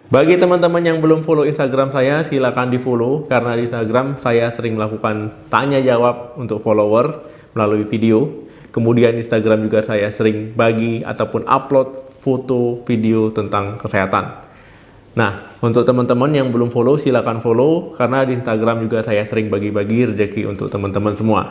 Bagi teman-teman yang belum follow Instagram saya, silakan di-follow karena di Instagram saya sering melakukan tanya jawab untuk follower melalui video. Kemudian Instagram juga saya sering bagi ataupun upload foto, video tentang kesehatan. Nah, untuk teman-teman yang belum follow, silakan follow karena di Instagram juga saya sering bagi-bagi rezeki untuk teman-teman semua.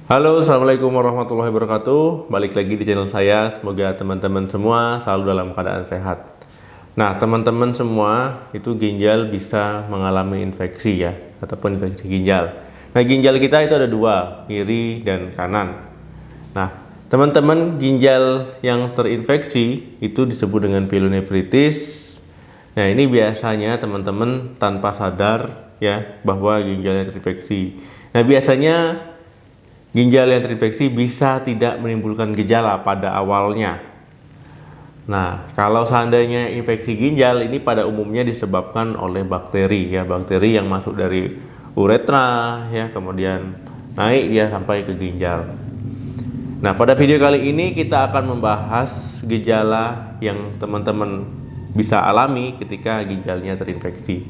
Halo, assalamualaikum warahmatullahi wabarakatuh. Balik lagi di channel saya. Semoga teman-teman semua selalu dalam keadaan sehat. Nah, teman-teman semua itu ginjal bisa mengalami infeksi ya, ataupun infeksi ginjal. Nah, ginjal kita itu ada dua, kiri dan kanan. Nah, teman-teman ginjal yang terinfeksi itu disebut dengan pielonefritis. Nah, ini biasanya teman-teman tanpa sadar ya bahwa ginjalnya terinfeksi. Nah, biasanya ginjal yang terinfeksi bisa tidak menimbulkan gejala pada awalnya. Nah, kalau seandainya infeksi ginjal ini pada umumnya disebabkan oleh bakteri ya, bakteri yang masuk dari uretra ya, kemudian naik dia sampai ke ginjal. Nah, pada video kali ini kita akan membahas gejala yang teman-teman bisa alami ketika ginjalnya terinfeksi.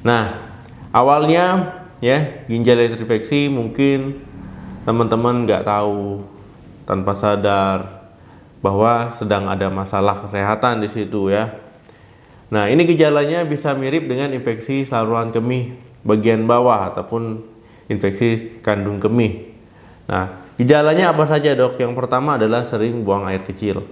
Nah, awalnya ya, ginjal yang terinfeksi mungkin teman-teman nggak tahu tanpa sadar bahwa sedang ada masalah kesehatan di situ ya. Nah, ini gejalanya bisa mirip dengan infeksi saluran kemih bagian bawah ataupun infeksi kandung kemih. Nah, gejalanya apa saja dok? Yang pertama adalah sering buang air kecil.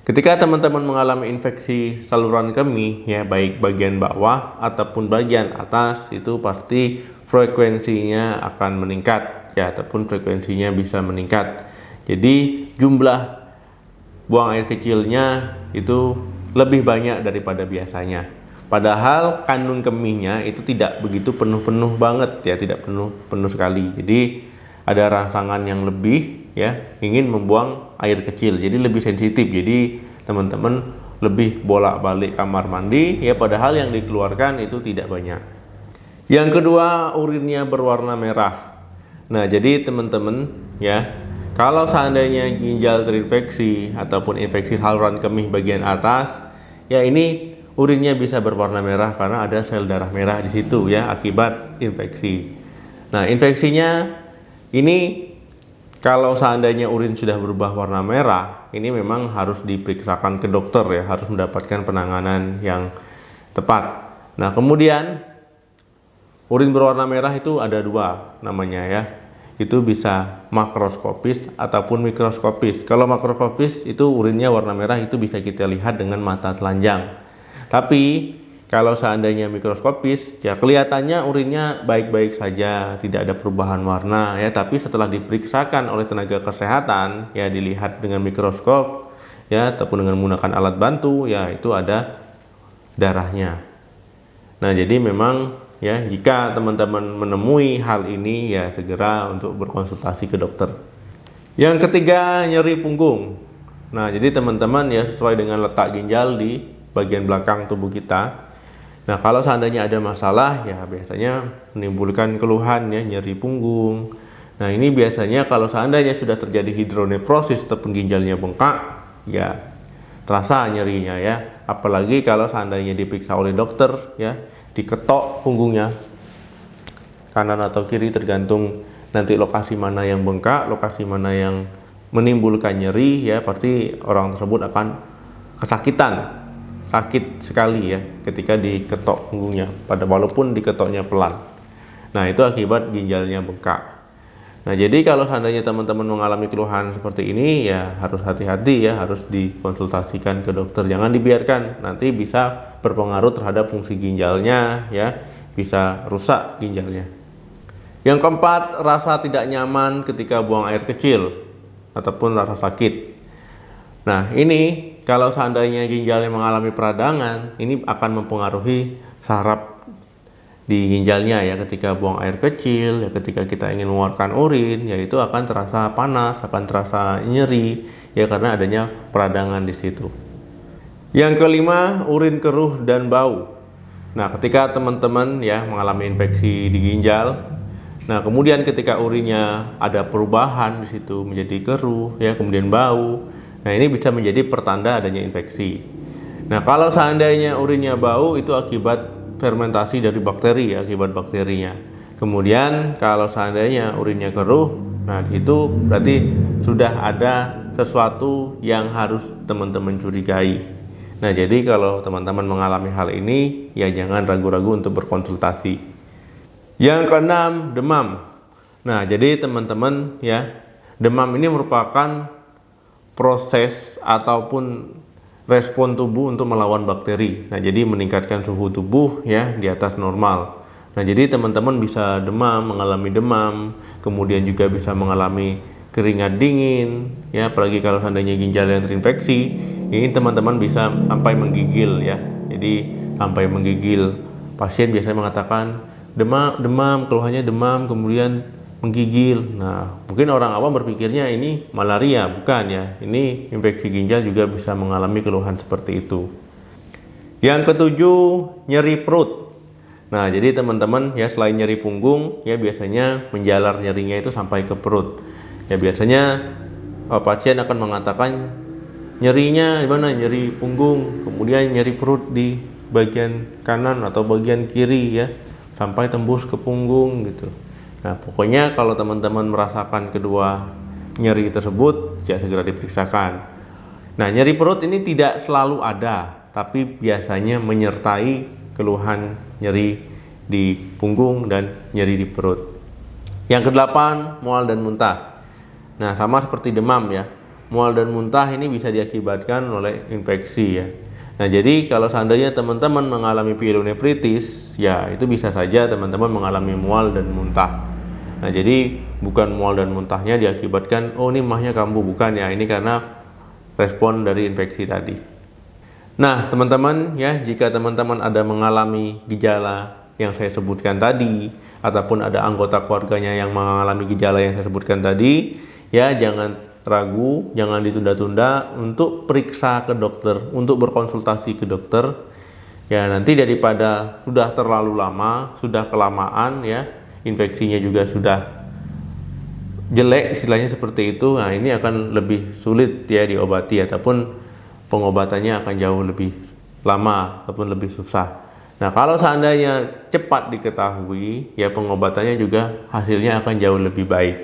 Ketika teman-teman mengalami infeksi saluran kemih ya, baik bagian bawah ataupun bagian atas, itu pasti frekuensinya akan meningkat ya, ataupun frekuensinya bisa meningkat. Jadi jumlah buang air kecilnya itu lebih banyak daripada biasanya. Padahal kandung kemihnya itu tidak begitu penuh-penuh banget ya, tidak penuh sekali. Jadi ada rangsangan yang lebih ya, ingin membuang air kecil. Jadi lebih sensitif. Jadi teman-teman lebih bolak-balik kamar mandi ya, padahal yang dikeluarkan itu tidak banyak. Yang kedua, urinnya berwarna merah. Nah, jadi teman-teman ya, kalau seandainya ginjal terinfeksi ataupun infeksi saluran kemih bagian atas, ya ini urinnya bisa berwarna merah karena ada sel darah merah di situ ya, akibat infeksi. Nah, infeksinya ini kalau seandainya urin sudah berubah warna merah, ini memang harus diperiksakan ke dokter ya, harus mendapatkan penanganan yang tepat. Nah, kemudian urin berwarna merah itu ada dua namanya ya. Itu bisa makroskopis ataupun mikroskopis. Kalau makroskopis itu urinnya warna merah, itu bisa kita lihat dengan mata telanjang. Tapi kalau seandainya mikroskopis ya, kelihatannya urinnya baik-baik saja, tidak ada perubahan warna ya, tapi setelah diperiksakan oleh tenaga kesehatan ya, dilihat dengan mikroskop ya ataupun dengan menggunakan alat bantu ya, itu ada darahnya. Nah, jadi memang ya, jika teman-teman menemui hal ini ya, segera untuk berkonsultasi ke dokter. Yang ketiga, nyeri punggung. Nah, jadi teman-teman ya, sesuai dengan letak ginjal di bagian belakang tubuh kita. Nah, kalau seandainya ada masalah ya, biasanya menimbulkan keluhan ya, nyeri punggung. Nah, ini biasanya kalau seandainya sudah terjadi hidronefrosis ataupun ginjalnya bengkak ya, terasa nyerinya ya. Apalagi kalau seandainya diperiksa oleh dokter ya, diketok punggungnya kanan atau kiri, tergantung nanti lokasi mana yang bengkak, lokasi mana yang menimbulkan nyeri ya, pasti orang tersebut akan kesakitan, sakit sekali ya ketika diketok punggungnya, pada walaupun diketoknya pelan. Nah, itu akibat ginjalnya bengkak. Nah, jadi kalau seandainya teman-teman mengalami keluhan seperti ini ya, harus hati-hati ya, harus dikonsultasikan ke dokter. Jangan dibiarkan, nanti bisa berpengaruh terhadap fungsi ginjalnya ya, bisa rusak ginjalnya. Yang keempat, rasa tidak nyaman ketika buang air kecil ataupun rasa sakit. Nah, ini kalau seandainya ginjalnya mengalami peradangan, ini akan mempengaruhi saraf di ginjalnya ya, ketika buang air kecil ya, ketika kita ingin mengeluarkan urin ya, itu akan terasa panas, akan terasa nyeri ya, karena adanya peradangan di situ. Yang kelima, urin keruh dan bau. Nah, ketika teman-teman ya mengalami infeksi di ginjal, Nah, kemudian ketika urinnya ada perubahan di situ menjadi keruh, ya, kemudian bau. Nah, ini bisa menjadi pertanda adanya infeksi. Nah, kalau seandainya urinnya bau, itu akibat fermentasi dari bakteri, ya, akibat bakterinya. Kemudian kalau seandainya urinnya keruh, nah itu berarti sudah ada sesuatu yang harus teman-teman curigai. Nah, jadi kalau teman-teman mengalami hal ini, ya jangan ragu-ragu untuk berkonsultasi. Yang keenam, demam. Nah, jadi teman-teman, ya, demam ini merupakan proses ataupun respon tubuh untuk melawan bakteri. Nah, jadi meningkatkan suhu tubuh, ya, di atas normal. Nah, jadi teman-teman bisa mengalami demam, kemudian juga bisa mengalami keringat dingin, ya, apalagi kalau seandainya ginjal yang terinfeksi, ini teman-teman bisa sampai menggigil, ya. Jadi sampai menggigil. Pasien biasanya mengatakan demam, keluhannya demam, kemudian menggigil. Nah, mungkin orang awam berpikirnya ini malaria, bukan, ya. Ini infeksi ginjal juga bisa mengalami keluhan seperti itu. Yang ketujuh, nyeri perut. Nah, jadi teman-teman, ya, selain nyeri punggung, ya, biasanya menjalar nyerinya itu sampai ke perut. Ya, biasanya pasien akan mengatakan nyerinya di mana? Nyeri punggung, kemudian nyeri perut di bagian kanan atau bagian kiri, ya, sampai tembus ke punggung gitu. Nah, pokoknya kalau teman-teman merasakan kedua nyeri tersebut, ya segera diperiksakan. Nah, nyeri perut ini tidak selalu ada, tapi biasanya menyertai keluhan nyeri di punggung dan nyeri di perut. Yang kedelapan, mual dan muntah. Nah, sama seperti demam, ya. Mual dan muntah ini bisa diakibatkan oleh infeksi, ya. Nah, jadi kalau seandainya teman-teman mengalami pyelonefritis, ya itu bisa saja teman-teman mengalami mual dan muntah. Nah, jadi bukan mual dan muntahnya diakibatkan, oh ini mahnya kambuh, bukan, ya, ini karena respon dari infeksi tadi. Nah, teman-teman, ya, jika teman-teman ada mengalami gejala yang saya sebutkan tadi, ataupun ada anggota keluarganya yang mengalami gejala yang saya sebutkan tadi, ya jangan ragu, jangan ditunda-tunda untuk periksa ke dokter, untuk berkonsultasi ke dokter. Ya, nanti daripada sudah terlalu lama, sudah kelamaan, ya, infeksinya juga sudah jelek, istilahnya seperti itu. Nah, ini akan lebih sulit, ya, diobati, ataupun pengobatannya akan jauh lebih lama ataupun lebih susah. Nah, kalau seandainya cepat diketahui, ya, pengobatannya juga hasilnya akan jauh lebih baik.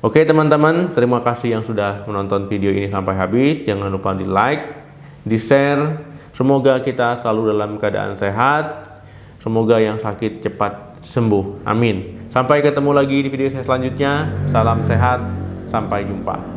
Oke teman-teman, terima kasih yang sudah menonton video ini sampai habis. Jangan lupa di like, di share. Semoga kita selalu dalam keadaan sehat. Semoga yang sakit cepat sembuh. Amin. Sampai ketemu lagi di video saya selanjutnya. Salam sehat. Sampai jumpa.